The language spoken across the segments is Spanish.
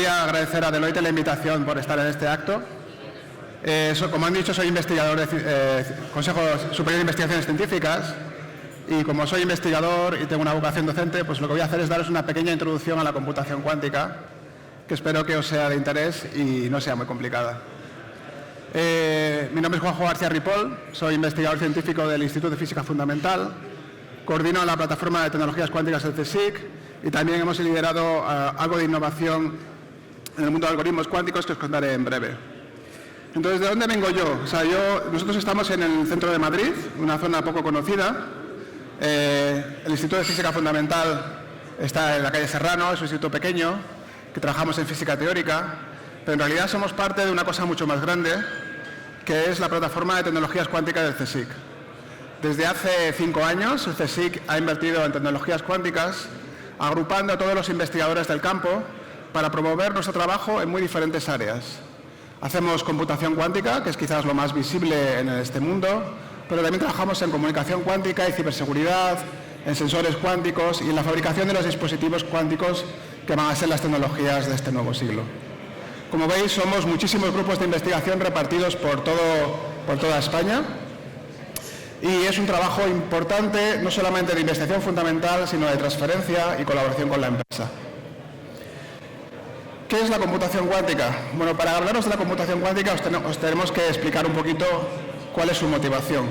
quería agradecer a Deloitte la invitación por estar en este acto. Como han dicho, soy investigador del Consejo Superior de Investigaciones Científicas y como soy investigador y tengo una vocación docente, pues lo que voy a hacer es daros una pequeña introducción a la computación cuántica, que espero que os sea de interés y no sea muy complicada. Mi nombre es Juanjo García Ripoll, soy investigador científico del Instituto de Física Fundamental, coordino la plataforma de tecnologías cuánticas del CSIC y también hemos liderado algo de innovación en el mundo de algoritmos cuánticos que os contaré en breve. Entonces, ¿de dónde vengo yo? Nosotros estamos en el centro de Madrid, una zona poco conocida. El Instituto de Física Fundamental está en la calle Serrano, es un instituto pequeño, que trabajamos en física teórica, pero en realidad somos parte de una cosa mucho más grande, que es la plataforma de tecnologías cuánticas del CSIC. Desde hace 5 años, el CSIC ha invertido en tecnologías cuánticas, agrupando a todos los investigadores del campo para promover nuestro trabajo en muy diferentes áreas. Hacemos computación cuántica, que es quizás lo más visible en este mundo, pero también trabajamos en comunicación cuántica y ciberseguridad, en sensores cuánticos y en la fabricación de los dispositivos cuánticos que van a ser las tecnologías de este nuevo siglo. Como veis, somos muchísimos grupos de investigación repartidos por toda España. Y es un trabajo importante, no solamente de investigación fundamental, sino de transferencia y colaboración con la empresa. ¿Qué es la computación cuántica? Bueno, para hablaros de la computación cuántica os tenemos que explicar un poquito cuál es su motivación.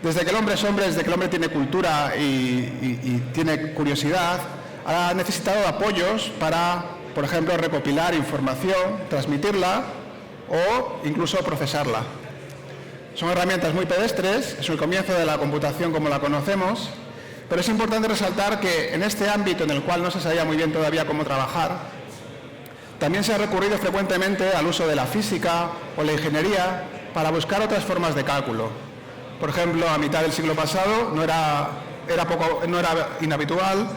Desde que el hombre es hombre, desde que el hombre tiene cultura y tiene curiosidad, ha necesitado apoyos para, por ejemplo, recopilar información, transmitirla o incluso procesarla. Son herramientas muy pedestres, es el comienzo de la computación como la conocemos, pero es importante resaltar que en este ámbito en el cual no se sabía muy bien todavía cómo trabajar, también se ha recurrido frecuentemente al uso de la física o la ingeniería para buscar otras formas de cálculo. Por ejemplo, a mitad del siglo pasado no era inhabitual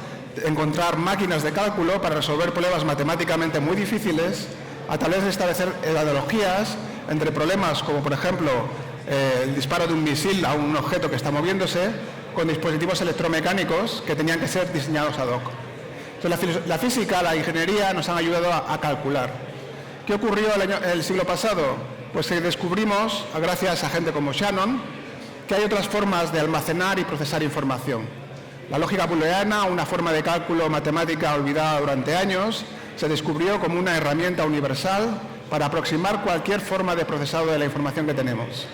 encontrar máquinas de cálculo para resolver problemas matemáticamente muy difíciles a través de establecer analogías entre problemas como, por ejemplo, el disparo de un misil a un objeto que está moviéndose con dispositivos electromecánicos que tenían que ser diseñados ad hoc. Entonces, la física, la ingeniería nos han ayudado a calcular. ¿Qué ocurrió el siglo pasado? Pues que descubrimos, gracias a gente como Shannon, que hay otras formas de almacenar y procesar información. La lógica booleana, una forma de cálculo matemática olvidada durante años, se descubrió como una herramienta universal para aproximar cualquier forma de procesado de la información que tenemos.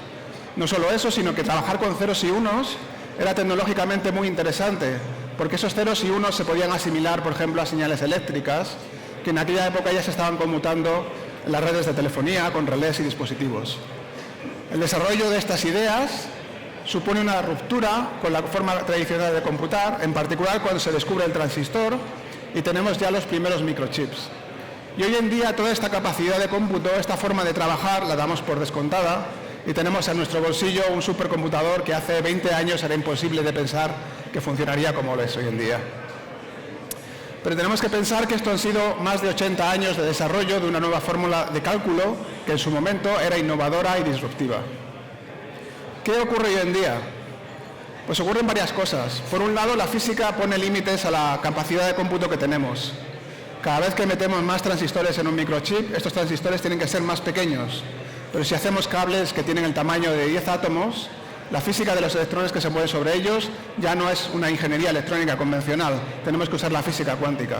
No solo eso, sino que trabajar con ceros y unos era tecnológicamente muy interesante, porque esos ceros y unos se podían asimilar, por ejemplo, a señales eléctricas, que en aquella época ya se estaban conmutando en las redes de telefonía con relés y dispositivos. El desarrollo de estas ideas supone una ruptura con la forma tradicional de computar, en particular cuando se descubre el transistor y tenemos ya los primeros microchips. Y hoy en día toda esta capacidad de cómputo, esta forma de trabajar, la damos por descontada y tenemos en nuestro bolsillo un supercomputador que hace 20 años era imposible de pensar que funcionaría como lo es hoy en día. Pero tenemos que pensar que esto han sido más de 80 años de desarrollo de una nueva fórmula de cálculo que en su momento era innovadora y disruptiva. ¿Qué ocurre hoy en día? Pues ocurren varias cosas. Por un lado, la física pone límites a la capacidad de cómputo que tenemos. Cada vez que metemos más transistores en un microchip, estos transistores tienen que ser más pequeños. Pero si hacemos cables que tienen el tamaño de 10 átomos, la física de los electrones que se mueven sobre ellos ya no es una ingeniería electrónica convencional, tenemos que usar la física cuántica.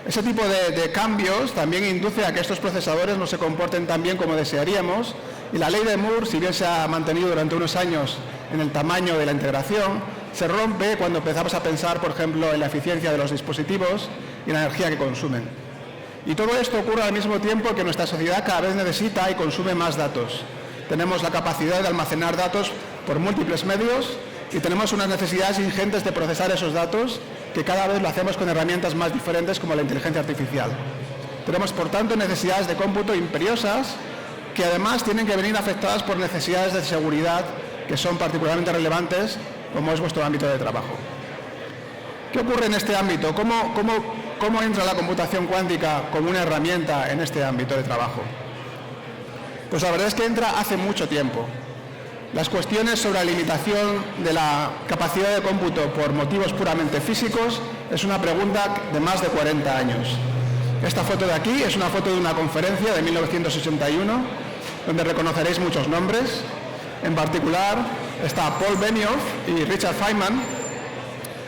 Ese tipo de cambios también induce a que estos procesadores no se comporten tan bien como desearíamos, y la ley de Moore, si bien se ha mantenido durante unos años en el tamaño de la integración, se rompe cuando empezamos a pensar, por ejemplo, en la eficiencia de los dispositivos y la energía que consumen. Y todo esto ocurre al mismo tiempo que nuestra sociedad cada vez necesita y consume más datos. Tenemos la capacidad de almacenar datos por múltiples medios y tenemos unas necesidades ingentes de procesar esos datos que cada vez lo hacemos con herramientas más diferentes como la inteligencia artificial. Tenemos, por tanto, necesidades de cómputo imperiosas que además tienen que venir afectadas por necesidades de seguridad que son particularmente relevantes, como es vuestro ámbito de trabajo. ¿Qué ocurre en este ámbito? ¿Cómo entra la computación cuántica como una herramienta en este ámbito de trabajo? Pues la verdad es que entra hace mucho tiempo. Las cuestiones sobre la limitación de la capacidad de cómputo por motivos puramente físicos es una pregunta de más de 40 años. Esta foto de aquí es una foto de una conferencia de 1981, donde reconoceréis muchos nombres. En particular está Paul Benioff y Richard Feynman,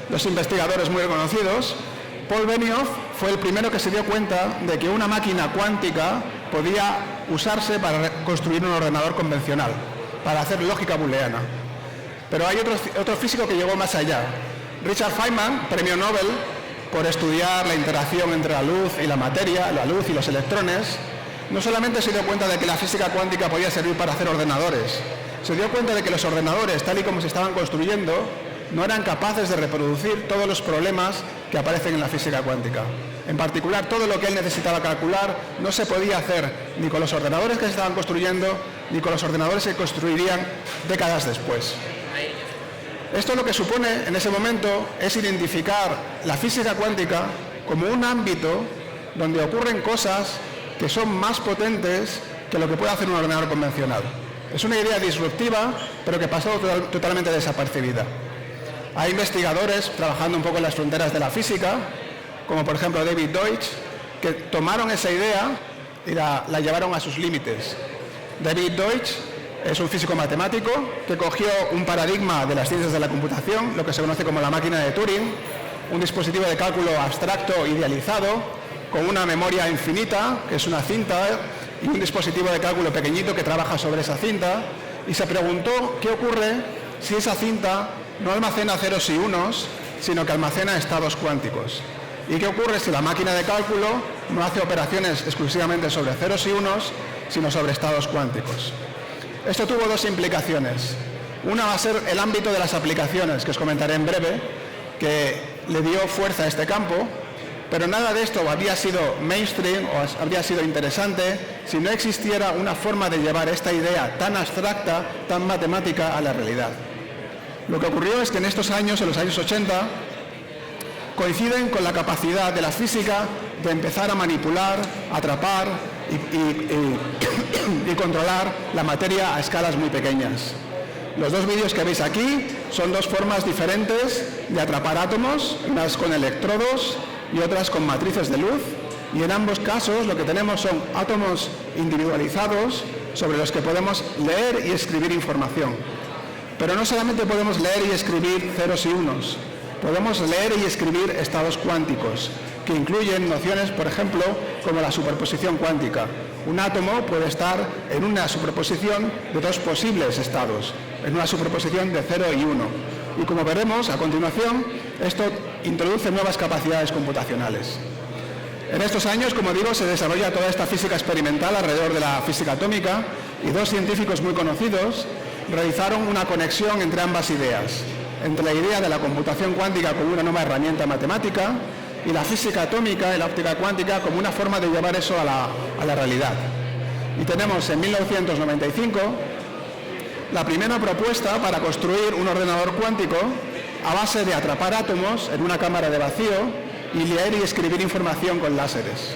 dos investigadores muy reconocidos. Paul Benioff fue el primero que se dio cuenta de que una máquina cuántica podía usarse para construir un ordenador convencional, para hacer lógica booleana. Pero hay otro físico que llegó más allá. Richard Feynman, premio Nobel por estudiar la interacción entre la luz y la materia, la luz y los electrones, no solamente se dio cuenta de que la física cuántica podía servir para hacer ordenadores, se dio cuenta de que los ordenadores, tal y como se estaban construyendo, no eran capaces de reproducir todos los problemas que aparecen en la física cuántica. En particular, todo lo que él necesitaba calcular no se podía hacer ni con los ordenadores que se estaban construyendo, ni con los ordenadores que construirían décadas después. Esto lo que supone en ese momento es identificar la física cuántica como un ámbito donde ocurren cosas que son más potentes que lo que puede hacer un ordenador convencional. Es una idea disruptiva, pero que pasó totalmente desapercibida. Hay investigadores trabajando un poco en las fronteras de la física, como por ejemplo David Deutsch, que tomaron esa idea y la llevaron a sus límites. David Deutsch es un físico matemático que cogió un paradigma de las ciencias de la computación, lo que se conoce como la máquina de Turing, un dispositivo de cálculo abstracto idealizado, con una memoria infinita, que es una cinta, y un dispositivo de cálculo pequeñito que trabaja sobre esa cinta, y se preguntó qué ocurre si esa cinta no almacena ceros y unos, sino que almacena estados cuánticos. ¿Y qué ocurre si la máquina de cálculo no hace operaciones exclusivamente sobre ceros y unos, sino sobre estados cuánticos? Esto tuvo dos implicaciones. Una va a ser el ámbito de las aplicaciones, que os comentaré en breve, que le dio fuerza a este campo, pero nada de esto habría sido mainstream o habría sido interesante si no existiera una forma de llevar esta idea tan abstracta, tan matemática, a la realidad. Lo que ocurrió es que en estos años, en los años 80, coinciden con la capacidad de la física de empezar a manipular, atrapar y controlar la materia a escalas muy pequeñas. Los dos vídeos que veis aquí son dos formas diferentes de atrapar átomos, unas con electrodos y otras con matrices de luz, y en ambos casos lo que tenemos son átomos individualizados sobre los que podemos leer y escribir información. Pero no solamente podemos leer y escribir ceros y unos, podemos leer y escribir estados cuánticos, que incluyen nociones, por ejemplo, como la superposición cuántica. Un átomo puede estar en una superposición de dos posibles estados, en una superposición de 0 y 1. Y como veremos a continuación, esto introduce nuevas capacidades computacionales. En estos años, como digo, se desarrolla toda esta física experimental alrededor de la física atómica, y dos científicos muy conocidos realizaron una conexión entre ambas ideas, entre la idea de la computación cuántica como una nueva herramienta matemática y la física atómica y la óptica cuántica como una forma de llevar eso a la realidad. Y tenemos en 1995 la primera propuesta para construir un ordenador cuántico a base de atrapar átomos en una cámara de vacío y leer y escribir información con láseres.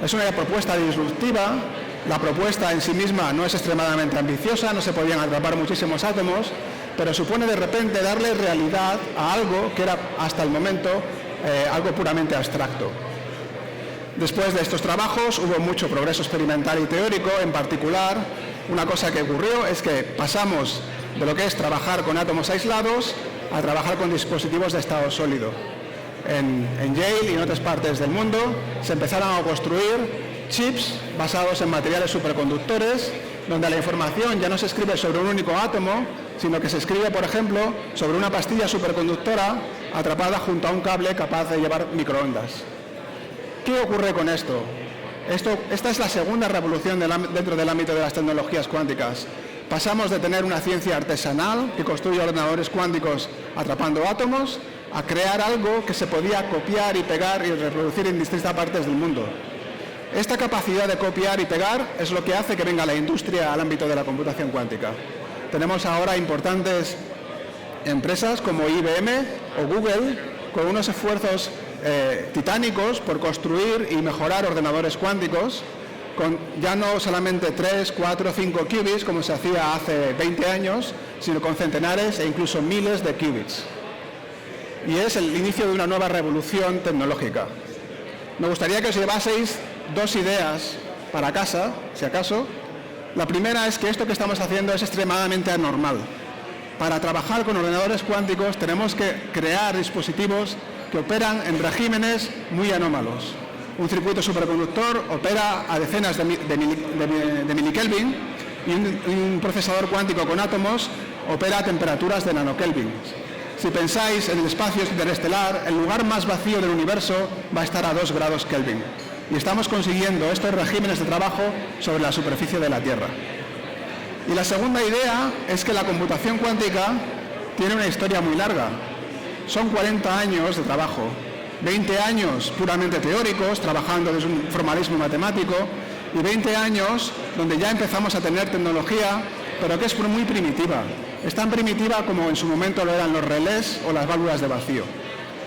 Es una propuesta disruptiva. La propuesta en sí misma no es extremadamente ambiciosa, no se podían atrapar muchísimos átomos, pero supone de repente darle realidad a algo que era hasta el momento algo puramente abstracto. Después de estos trabajos hubo mucho progreso experimental y teórico. En particular, una cosa que ocurrió es que pasamos de lo que es trabajar con átomos aislados a trabajar con dispositivos de estado sólido. En Yale y en otras partes del mundo se empezaron a construir chips basados en materiales superconductores, donde la información ya no se escribe sobre un único átomo, sino que se escribe, por ejemplo, sobre una pastilla superconductora atrapada junto a un cable capaz de llevar microondas. ¿Qué ocurre con esto? Esta es la segunda revolución dentro del ámbito de las tecnologías cuánticas. Pasamos de tener una ciencia artesanal que construye ordenadores cuánticos atrapando átomos a crear algo que se podía copiar y pegar y reproducir en distintas partes del mundo. Esta capacidad de copiar y pegar es lo que hace que venga la industria al ámbito de la computación cuántica. Tenemos ahora importantes empresas como IBM o Google con unos esfuerzos titánicos por construir y mejorar ordenadores cuánticos con ya no solamente 3, 4, 5 qubits como se hacía hace 20 años, sino con centenares e incluso miles de qubits. Y es el inicio de una nueva revolución tecnológica. Me gustaría que os llevaseis dos ideas para casa, si acaso. La primera es que esto que estamos haciendo es extremadamente anormal. Para trabajar con ordenadores cuánticos tenemos que crear dispositivos que operan en regímenes muy anómalos. Un circuito superconductor opera a decenas de milikelvin y un procesador cuántico con átomos opera a temperaturas de nanokelvin. Si pensáis en el espacio interestelar, el lugar más vacío del universo va a estar a 2 grados Kelvin. Y estamos consiguiendo estos regímenes de trabajo sobre la superficie de la Tierra. Y la segunda idea es que la computación cuántica tiene una historia muy larga. Son 40 años de trabajo, 20 años puramente teóricos, trabajando desde un formalismo matemático, y 20 años donde ya empezamos a tener tecnología, pero que es muy primitiva. Es tan primitiva como en su momento lo eran los relés o las válvulas de vacío.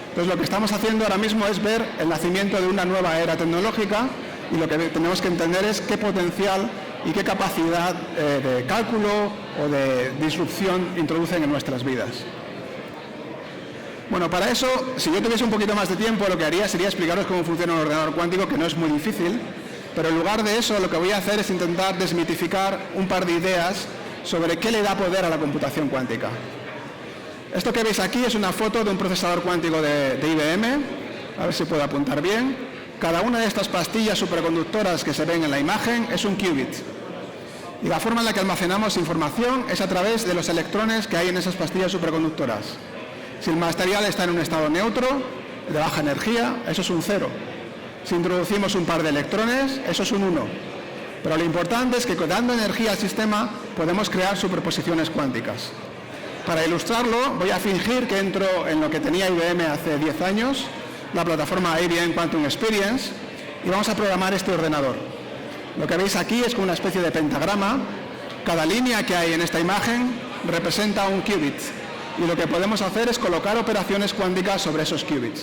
Entonces lo que estamos haciendo ahora mismo es ver el nacimiento de una nueva era tecnológica, y lo que tenemos que entender es qué potencial y qué capacidad de cálculo o de disrupción introducen en nuestras vidas. Bueno, para eso, si yo tuviese un poquito más de tiempo, lo que haría sería explicaros cómo funciona un ordenador cuántico, que no es muy difícil, pero en lugar de eso lo que voy a hacer es intentar desmitificar un par de ideas sobre qué le da poder a la computación cuántica. Esto que veis aquí es una foto de un procesador cuántico de IBM, a ver si puedo apuntar bien. Cada una de estas pastillas superconductoras que se ven en la imagen es un qubit. Y la forma en la que almacenamos información es a través de los electrones que hay en esas pastillas superconductoras. Si el material está en un estado neutro, de baja energía, eso es un 0. Si introducimos un par de electrones, eso es un 1. Pero lo importante es que dando energía al sistema podemos crear superposiciones cuánticas. Para ilustrarlo, voy a fingir que entro en lo que tenía IBM hace 10 años, la plataforma IBM Quantum Experience, y vamos a programar este ordenador. Lo que veis aquí es como una especie de pentagrama. Cada línea que hay en esta imagen representa un qubit, y lo que podemos hacer es colocar operaciones cuánticas sobre esos qubits.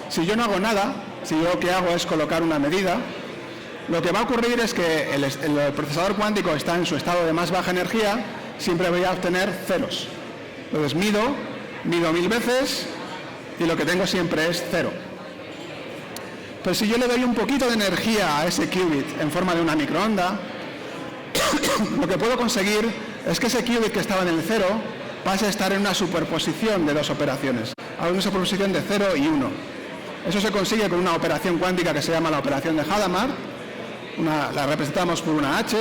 Si yo no hago nada, si yo lo que hago es colocar una medida, lo que va a ocurrir es que el procesador cuántico está en su estado de más baja energía, siempre voy a obtener ceros. Entonces mido 1000 veces y lo que tengo siempre es 0. Pero si yo le doy un poquito de energía a ese qubit en forma de una microonda, lo que puedo conseguir es que ese qubit que estaba en el 0 pase a estar en una superposición de dos operaciones, a una superposición de 0 y 1. Eso se consigue con una operación cuántica que se llama la operación de Hadamard. La representamos por una H,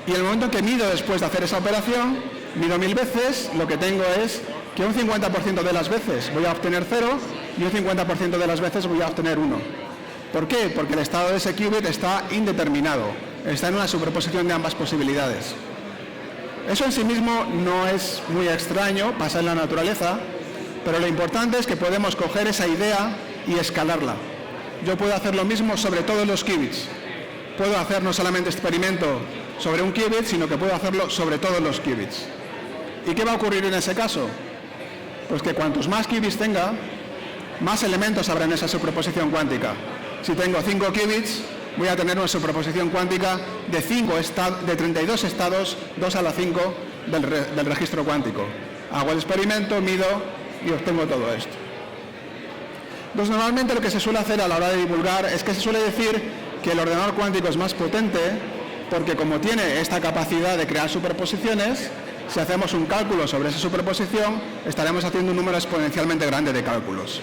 y en el momento en que mido después de hacer esa operación, mido 1000 veces, lo que tengo es que un 50% de las veces voy a obtener 0 y un 50% de las veces voy a obtener 1. ¿Por qué? Porque el estado de ese qubit está indeterminado, está en una superposición de ambas posibilidades. Eso en sí mismo no es muy extraño, pasa en la naturaleza, pero lo importante es que podemos coger esa idea y escalarla. Yo puedo hacer lo mismo sobre todos los qubits. Puedo hacer no solamente experimento sobre un qubit, sino que puedo hacerlo sobre todos los qubits. ¿Y qué va a ocurrir en ese caso? Pues que cuantos más qubits tenga, más elementos habrá en esa superposición cuántica. Si tengo 5 qubits, voy a tener una superposición cuántica de 32 estados, 2 a la 5 del registro cuántico. Hago el experimento, mido y obtengo todo esto. Entonces, normalmente lo que se suele hacer a la hora de divulgar es que se suele decir que el ordenador cuántico es más potente porque, como tiene esta capacidad de crear superposiciones, si hacemos un cálculo sobre esa superposición, estaremos haciendo un número exponencialmente grande de cálculos.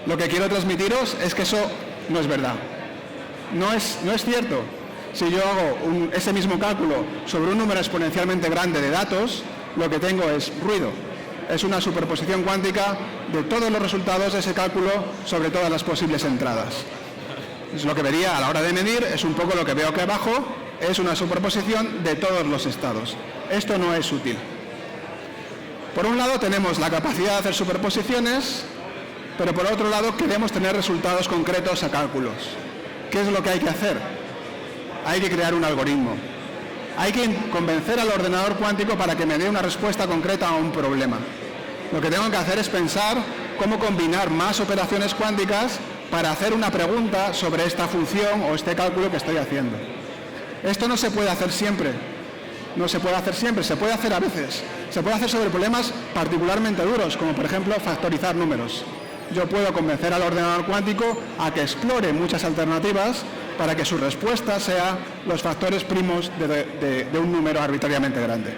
Lo que quiero transmitiros es que eso no es verdad. No es cierto. Si yo hago ese mismo cálculo sobre un número exponencialmente grande de datos, lo que tengo es ruido. Es una superposición cuántica de todos los resultados de ese cálculo sobre todas las posibles entradas. Es lo que vería a la hora de medir, es un poco lo que veo aquí abajo, es una superposición de todos los estados. Esto no es útil. Por un lado tenemos la capacidad de hacer superposiciones, pero por otro lado queremos tener resultados concretos a cálculos. ¿Qué es lo que hay que hacer? Hay que crear un algoritmo. Hay que convencer al ordenador cuántico para que me dé una respuesta concreta a un problema. Lo que tengo que hacer es pensar cómo combinar más operaciones cuánticas para hacer una pregunta sobre esta función o este cálculo que estoy haciendo. Esto no se puede hacer siempre. No se puede hacer siempre, se puede hacer a veces. Se puede hacer sobre problemas particularmente duros, como por ejemplo factorizar números. yo puedo convencer al ordenador cuántico a que explore muchas alternativas para que su respuesta sea los factores primos de un número arbitrariamente grande.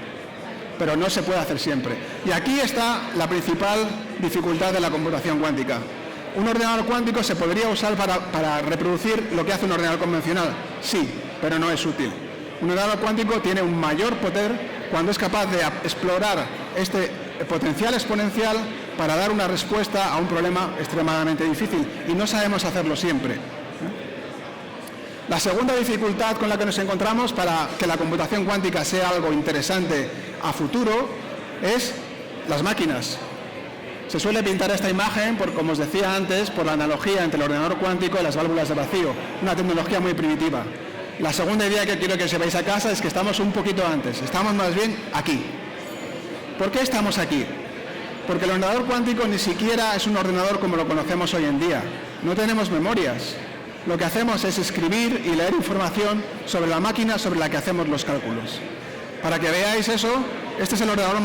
Pero no se puede hacer siempre. Y aquí está la principal dificultad de la computación cuántica. ¿Un ordenador cuántico se podría usar para reproducir lo que hace un ordenador convencional? Sí, pero no es útil. Un ordenador cuántico tiene un mayor poder cuando es capaz de explorar este potencial exponencial para dar una respuesta a un problema extremadamente difícil, y no sabemos hacerlo siempre. La segunda dificultad con la que nos encontramos para que la computación cuántica sea algo interesante a futuro es las máquinas. Se suele pintar esta imagen, como os decía antes, por la analogía entre el ordenador cuántico y las válvulas de vacío, una tecnología muy primitiva. La segunda idea que quiero que os llevéis a casa es que estamos un poquito antes, estamos más bien aquí. ¿Por qué estamos aquí? Porque el ordenador cuántico ni siquiera es un ordenador como lo conocemos hoy en día. No tenemos memorias. Lo que hacemos es escribir y leer información sobre la máquina sobre la que hacemos los cálculos. Para que veáis eso, este es el ordenador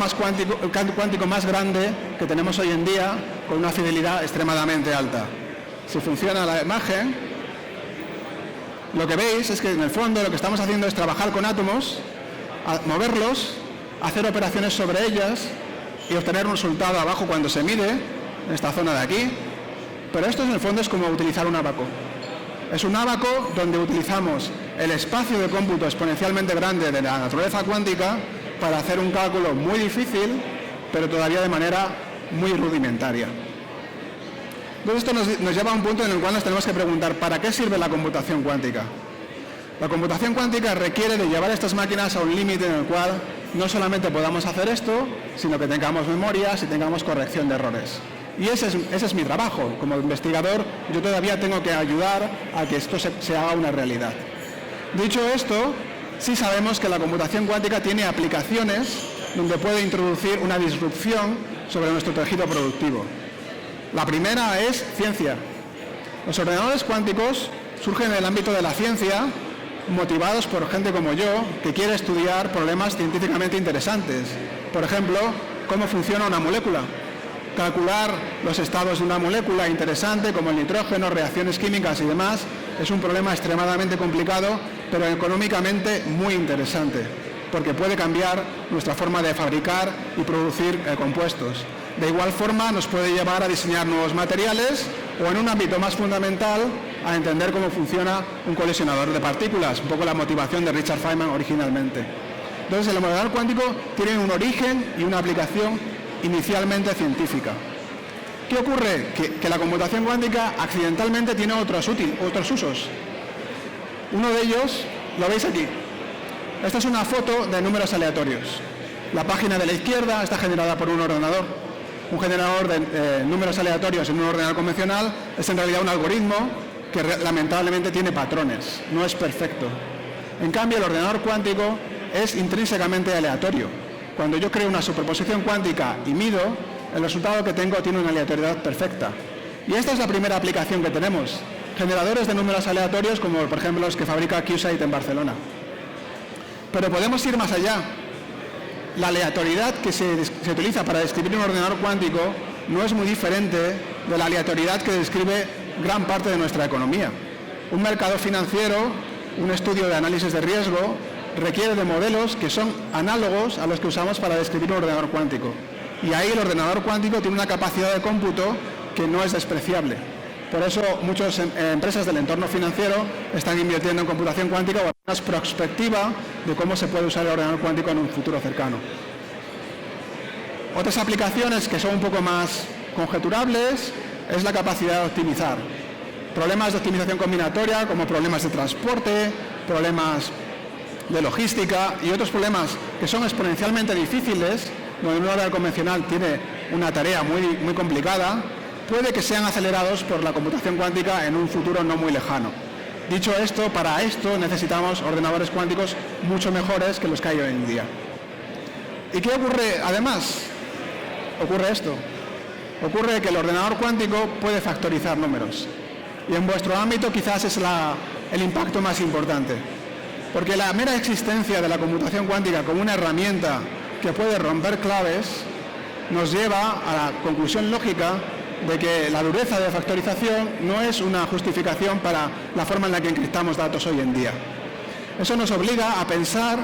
cuántico más grande que tenemos hoy en día, con una fidelidad extremadamente alta. Si funciona la imagen, lo que veis es que en el fondo lo que estamos haciendo es trabajar con átomos, moverlos, hacer operaciones sobre ellas y obtener un resultado abajo cuando se mide, en esta zona de aquí. Pero esto en el fondo es como utilizar un ábaco. Es un ábaco donde utilizamos el espacio de cómputo exponencialmente grande de la naturaleza cuántica para hacer un cálculo muy difícil, pero todavía de manera muy rudimentaria. Entonces esto nos lleva a un punto en el cual nos tenemos que preguntar ¿para qué sirve la computación cuántica? La computación cuántica requiere de llevar estas máquinas a un límite en el cual no solamente podamos hacer esto, sino que tengamos memorias y tengamos corrección de errores. Y ese es mi trabajo. Como investigador, yo todavía tengo que ayudar a que esto se haga una realidad. Dicho esto, sí sabemos que la computación cuántica tiene aplicaciones donde puede introducir una disrupción sobre nuestro tejido productivo. La primera es ciencia. Los ordenadores cuánticos surgen en el ámbito de la ciencia, motivados por gente como yo, que quiere estudiar problemas científicamente interesantes. Por ejemplo, cómo funciona una molécula. Calcular los estados de una molécula interesante, como el nitrógeno, reacciones químicas y demás, es un problema extremadamente complicado, pero económicamente muy interesante, porque puede cambiar nuestra forma de fabricar y producir compuestos. De igual forma, nos puede llevar a diseñar nuevos materiales o, en un ámbito más fundamental, a entender cómo funciona un colisionador de partículas, un poco la motivación de Richard Feynman originalmente. Entonces, el ordenador cuántico tiene un origen y una aplicación inicialmente científica. ¿Qué ocurre? Que la computación cuántica accidentalmente tiene otros usos. Uno de ellos lo veis aquí. Esta es una foto de números aleatorios. La página de la izquierda está generada por un ordenador. Un generador de números aleatorios en un ordenador convencional es en realidad un algoritmo que lamentablemente tiene patrones, no es perfecto. En cambio, el ordenador cuántico es intrínsecamente aleatorio. Cuando yo creo una superposición cuántica y mido, el resultado que tengo tiene una aleatoriedad perfecta. Y esta es la primera aplicación que tenemos. Generadores de números aleatorios como, por ejemplo, los que fabrica QSight en Barcelona. Pero podemos ir más allá. La aleatoriedad que se utiliza para describir un ordenador cuántico no es muy diferente de la aleatoriedad que describe gran parte de nuestra economía. Un mercado financiero, un estudio de análisis de riesgo, requiere de modelos que son análogos a los que usamos para describir un ordenador cuántico. Y ahí el ordenador cuántico tiene una capacidad de cómputo que no es despreciable. Por eso muchas empresas del entorno financiero están invirtiendo en computación cuántica o en una perspectiva de cómo se puede usar el ordenador cuántico en un futuro cercano. Otras aplicaciones que son un poco más conjeturables es la capacidad de optimizar. Problemas de optimización combinatoria como problemas de transporte, problemas de logística y otros problemas que son exponencialmente difíciles, donde un ordenador convencional tiene una tarea muy complicada, puede que sean acelerados por la computación cuántica en un futuro no muy lejano. Dicho esto, para esto necesitamos ordenadores cuánticos mucho mejores que los que hay hoy en día. ¿Y qué ocurre además? Ocurre esto. Ocurre que el ordenador cuántico puede factorizar números. Y en vuestro ámbito quizás es el impacto más importante. Porque la mera existencia de la computación cuántica como una herramienta que puede romper claves nos lleva a la conclusión lógica de que la dureza de factorización no es una justificación para la forma en la que encriptamos datos hoy en día. Eso nos obliga a pensar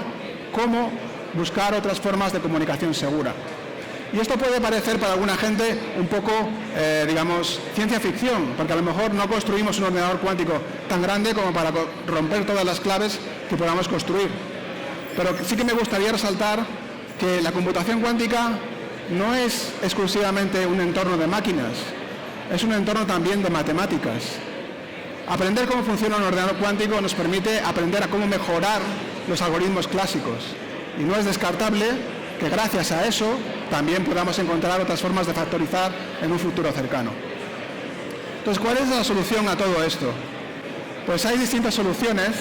cómo buscar otras formas de comunicación segura. Y esto puede parecer para alguna gente un poco, digamos, ciencia ficción, porque a lo mejor no construimos un ordenador cuántico tan grande como para romper todas las claves que podamos construir. Pero sí que me gustaría resaltar que la computación cuántica no es exclusivamente un entorno de máquinas, es un entorno también de matemáticas. Aprender cómo funciona un ordenador cuántico nos permite aprender a cómo mejorar los algoritmos clásicos. Y no es descartable que gracias a eso también podamos encontrar otras formas de factorizar en un futuro cercano. Entonces, ¿cuál es la solución a todo esto? Pues hay distintas soluciones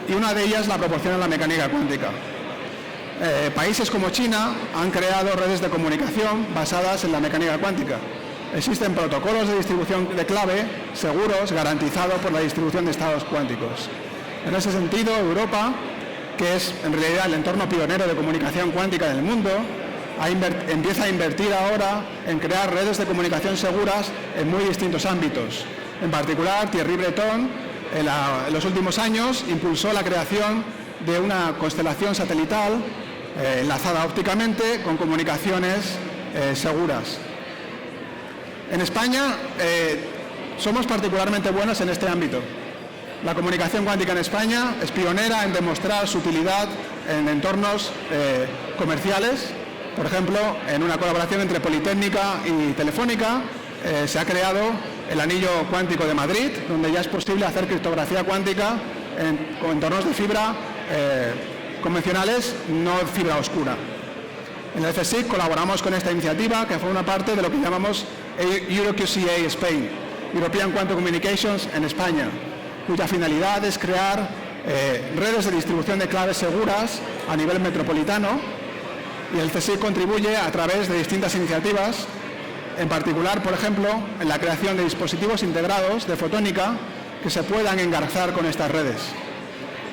y una de ellas la proporciona la mecánica cuántica. Países como China han creado redes de comunicación basadas en la mecánica cuántica. Existen protocolos de distribución de clave seguros garantizados por la distribución de estados cuánticos. En ese sentido, Europa, que es en realidad el entorno pionero de comunicación cuántica del mundo, empieza a invertir ahora en crear redes de comunicación seguras en muy distintos ámbitos. En particular, Thierry Breton, en los últimos años, impulsó la creación de una constelación satelital enlazada ópticamente con comunicaciones seguras. En España somos particularmente buenos en este ámbito. La comunicación cuántica en España es pionera en demostrar su utilidad en entornos comerciales. Por ejemplo, en una colaboración entre Politécnica y Telefónica se ha creado el anillo cuántico de Madrid, donde ya es posible hacer criptografía cuántica con entornos de fibra convencionales, no fibra oscura. En el CSIC colaboramos con esta iniciativa, que fue una parte de lo que llamamos EuroQCA Spain, European Quantum Communications en España, cuya finalidad es crear redes de distribución de claves seguras a nivel metropolitano, y el CSIC contribuye a través de distintas iniciativas, en particular, por ejemplo, en la creación de dispositivos integrados de fotónica que se puedan engarzar con estas redes.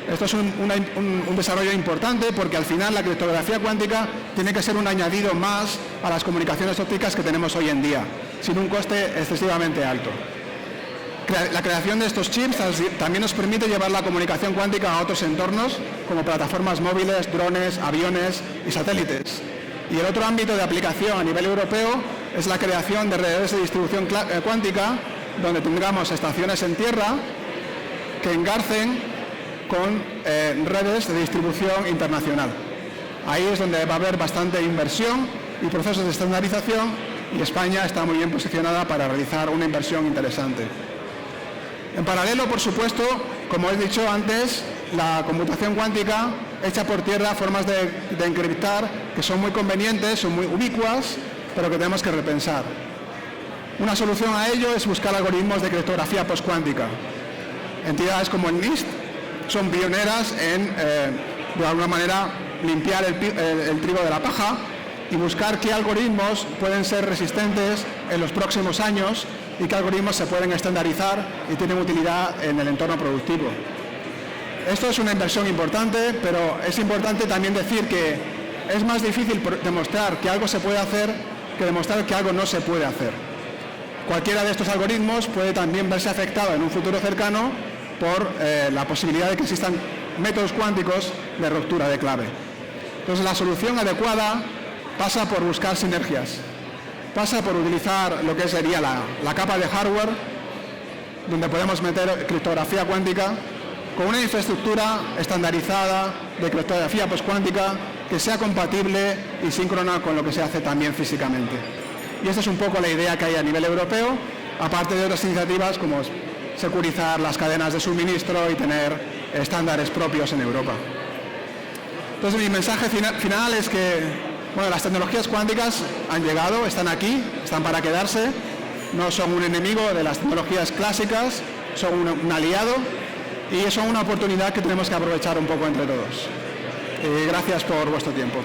Esto es un desarrollo importante porque al final la criptografía cuántica tiene que ser un añadido más a las comunicaciones ópticas que tenemos hoy en día, sin un coste excesivamente alto. La creación de estos chips también nos permite llevar la comunicación cuántica a otros entornos, como plataformas móviles, drones, aviones y satélites. Y el otro ámbito de aplicación a nivel europeo es la creación de redes de distribución cuántica, donde tengamos estaciones en tierra que engarcen con redes de distribución internacional. Ahí es donde va a haber bastante inversión y procesos de estandarización, y España está muy bien posicionada para realizar una inversión interesante. En paralelo, por supuesto, como he dicho antes, la computación cuántica echa por tierra formas de encriptar que son muy convenientes, son muy ubicuas, pero que tenemos que repensar. Una solución a ello es buscar algoritmos de criptografía postcuántica. Entidades como el NIST son pioneras en, de alguna manera, limpiar el trigo de la paja y buscar qué algoritmos pueden ser resistentes en los próximos años y qué algoritmos se pueden estandarizar y tienen utilidad en el entorno productivo. Esto es una inversión importante, pero es importante también decir que es más difícil demostrar que algo se puede hacer que demostrar que algo no se puede hacer. Cualquiera de estos algoritmos puede también verse afectado en un futuro cercano por la posibilidad de que existan métodos cuánticos de ruptura de clave. Entonces, la solución adecuada pasa por buscar sinergias, pasa por utilizar lo que sería la capa de hardware, donde podemos meter criptografía cuántica, con una infraestructura estandarizada de criptografía postcuántica que sea compatible y síncrona con lo que se hace también físicamente. Y esta es un poco la idea que hay a nivel europeo, aparte de otras iniciativas como securizar las cadenas de suministro y tener estándares propios en Europa. Entonces, mi mensaje final es que las tecnologías cuánticas han llegado, están aquí, están para quedarse, no son un enemigo de las tecnologías clásicas, son un aliado y son una oportunidad que tenemos que aprovechar un poco entre todos. Gracias por vuestro tiempo.